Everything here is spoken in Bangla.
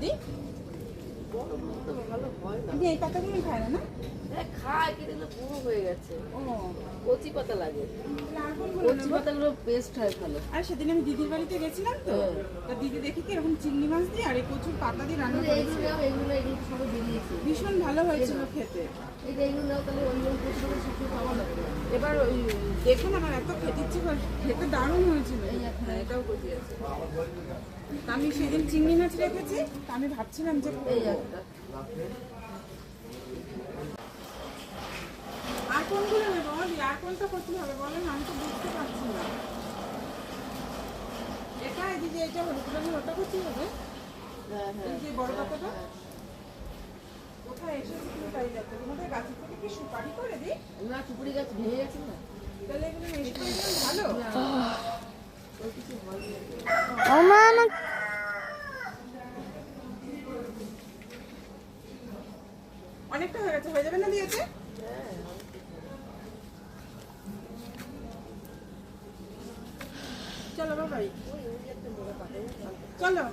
দি? ভালো হয় না। এই পাতাগুলো খায় না? খায় কিন্তু এগুলো পুরো হয়ে গেছে। ও কচি পাতা লাগে। আর কোনগুলো কচি নেবো? পাতাগুলো পেস্ট হয় ভালো। আর সেদিন আমি দিদির বাড়িতে গেছিলাম তো, তা দিদি দেখি কি এরকম চিংড়ি মাছ দিয়ে আর এই কচুর পাতা দিয়ে রান্না করেছে। এগুলো সব বেরিয়েছে। ভীষণ ভালো হয়েছিল খেতে। এইগুলো তাহলে অন্য কচু পাতা সব খাওয়া লাগবে। এবার ওই দেখুন আমার এত খেতে ইচ্ছে করে, খেতে দারুণ হয়েছিল। হ্যাঁ এটাও কচি আছে। তা আমি সেদিন চিংড়ি মাছ রেখেছি, তা আমি ভাবছিলাম যে এই একটা। আর কোনগুলো নেবো? আর কোনটা করতে হবে বলেন, আমি তো বুঝতে পারছি না। এটা এদিকে এটা হলুদ রঙের ওটা করতে হবে। এই যে বড় পাতাটা কোথায় এসেছে তুমি তাই দেখো। তোমাদের গাছের থেকে কি সুপারি করে দিই? না সুপুরি গাছ ভেঙে গেছে না। তাহলে এগুলো মিষ্টি দিলে ভালো। অনেকটা হয়ে গেছে, হয়ে যাবে না দিয়েছে? চলো বাবাই, চলো।